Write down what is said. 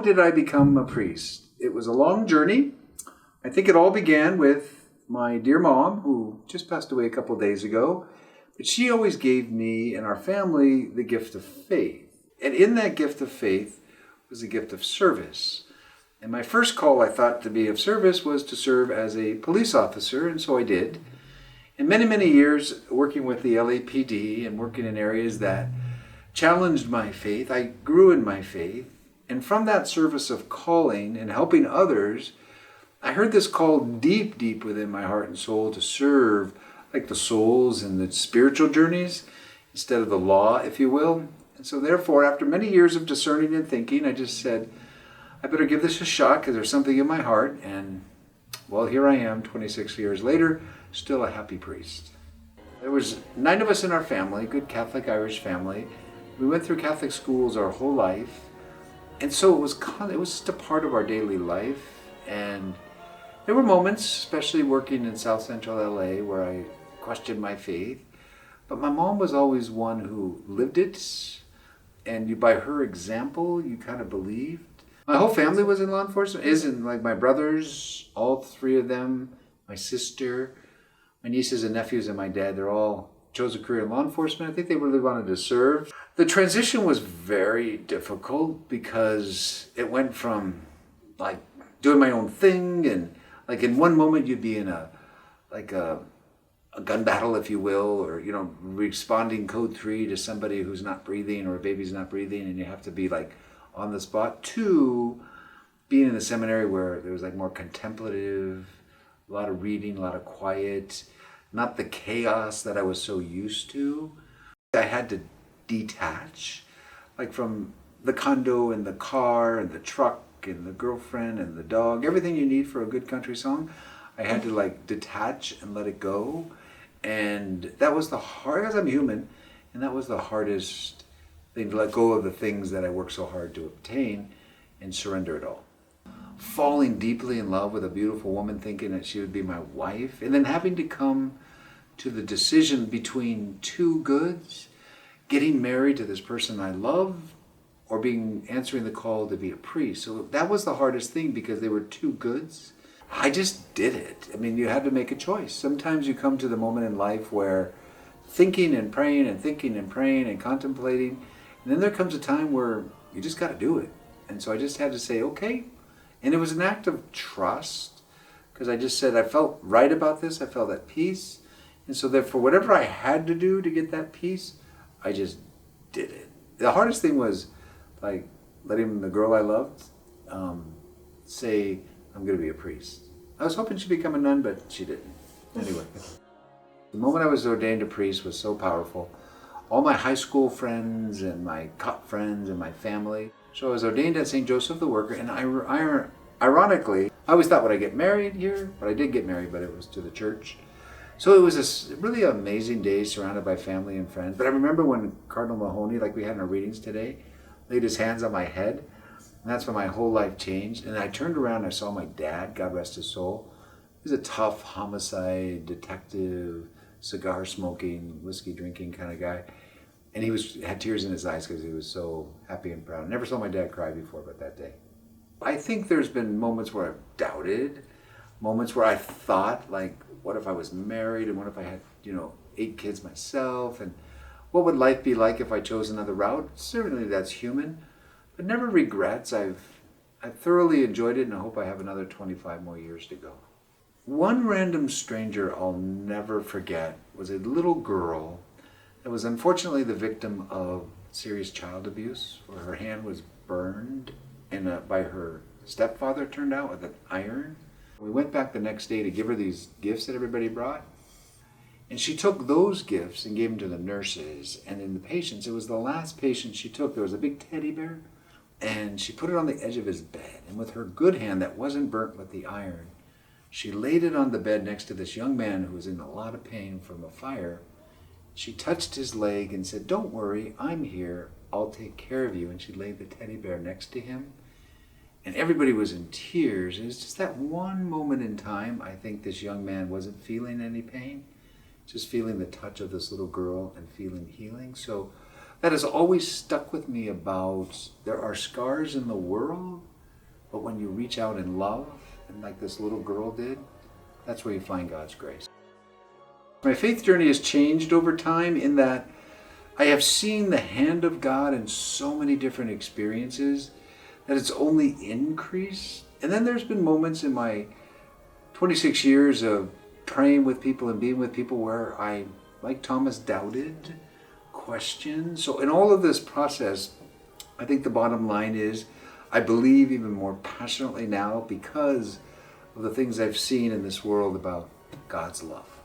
did I become a priest? It was a long journey. I think it all began with my dear mom, who just passed away a couple of days ago. But she always gave me and our family the gift of faith. And in that gift of faith was the gift of service. And my first call, I thought, to be of service was to serve as a police officer, and so I did. And many, many years working with the LAPD and working in areas that challenged my faith, I grew in my faith. And from that service of calling and helping others, I heard this call deep, deep within my heart and soul to serve like the souls and the spiritual journeys instead of the law, if you will. And so therefore, after many years of discerning and thinking, I just said, I better give this a shot because there's something in my heart. And well, here I am 26 years later, still a happy priest. There was 9 of us in our family, good Catholic Irish family. We went through Catholic schools our whole life. And so it was just a part of our daily life. And there were moments, especially working in South Central LA, where I questioned my faith. But my mom was always one who lived it. And by her example, you kind of believed. My whole family was in law enforcement, like my brothers, all 3 of them, my sister, my nieces and nephews, and my dad, they're all chose a career in law enforcement. I think they really wanted to serve. The transition was very difficult because it went from like doing my own thing, and like in one moment you'd be in a gun battle, if you will, or responding code 3 to somebody who's not breathing or a baby's not breathing, and you have to be like on the spot. 2, being in a seminary where there was like more contemplative, a lot of reading, a lot of quiet, not the chaos that I was so used to. I had to detach, like from the condo and the car and the truck and the girlfriend and the dog, everything you need for a good country song. I had to like detach and let it go. And that was the hardest, I'm human, and that was the hardest thing, to let go of the things that I worked so hard to obtain and surrender it all. Falling deeply in love with a beautiful woman, thinking that she would be my wife, and then having to come to the decision between 2 goods, getting married to this person I love, or answering the call to be a priest. So that was the hardest thing because they were 2 goods. I just did it. I mean, you had to make a choice. Sometimes you come to the moment in life where thinking and praying and thinking and praying and contemplating, and then there comes a time where you just got to do it. And so I just had to say, okay. And it was an act of trust, because I just said I felt right about this. I felt at peace. And so therefore, whatever I had to do to get that peace, I just did it. The hardest thing was like letting the girl I loved say, I'm going to be a priest. I was hoping she'd become a nun, but she didn't. Anyway, the moment I was ordained a priest was so powerful. All my high school friends and my cop friends and my family. So I was ordained at St. Joseph the Worker, and ironically, I always thought, would I get married here? But I did get married, but it was to the church. So it was a really amazing day surrounded by family and friends. But I remember when Cardinal Mahoney, like we had in our readings today, laid his hands on my head. And that's when my whole life changed. And I turned around and I saw my dad, God rest his soul. He was a tough homicide detective, cigar smoking, whiskey drinking kind of guy. And he had tears in his eyes because he was so happy and proud. I never saw my dad cry before, but that day. I think there's been moments where I've doubted, moments where I thought, like, what if I was married and what if I had, 8 kids myself? And what would life be like if I chose another route? Certainly that's human. But never regrets. I've thoroughly enjoyed it, and I hope I have another 25 more years to go. One random stranger I'll never forget was a little girl that was unfortunately the victim of serious child abuse, where her hand was burned by her stepfather, turned out, with an iron. We went back the next day to give her these gifts that everybody brought. And she took those gifts and gave them to the nurses. And in the patients, it was the last patient she took. There was a big teddy bear. And she put it on the edge of his bed. And with her good hand that wasn't burnt with the iron, she laid it on the bed next to this young man who was in a lot of pain from a fire. She touched his leg and said, "Don't worry, I'm here. I'll take care of you." And she laid the teddy bear next to him. And everybody was in tears. And it's just that one moment in time, I think this young man wasn't feeling any pain, just feeling the touch of this little girl and feeling healing. So that has always stuck with me about there are scars in the world, But when you reach out in love, and like this little girl did, that's where you find God's grace. My faith journey has changed over time in that I have seen the hand of God in so many different experiences that it's only increased. And then there's been moments in my 26 years of praying with people and being with people where I, like Thomas, doubted, questioned. So in all of this process, I think the bottom line is I believe even more passionately now because of the things I've seen in this world about God's love.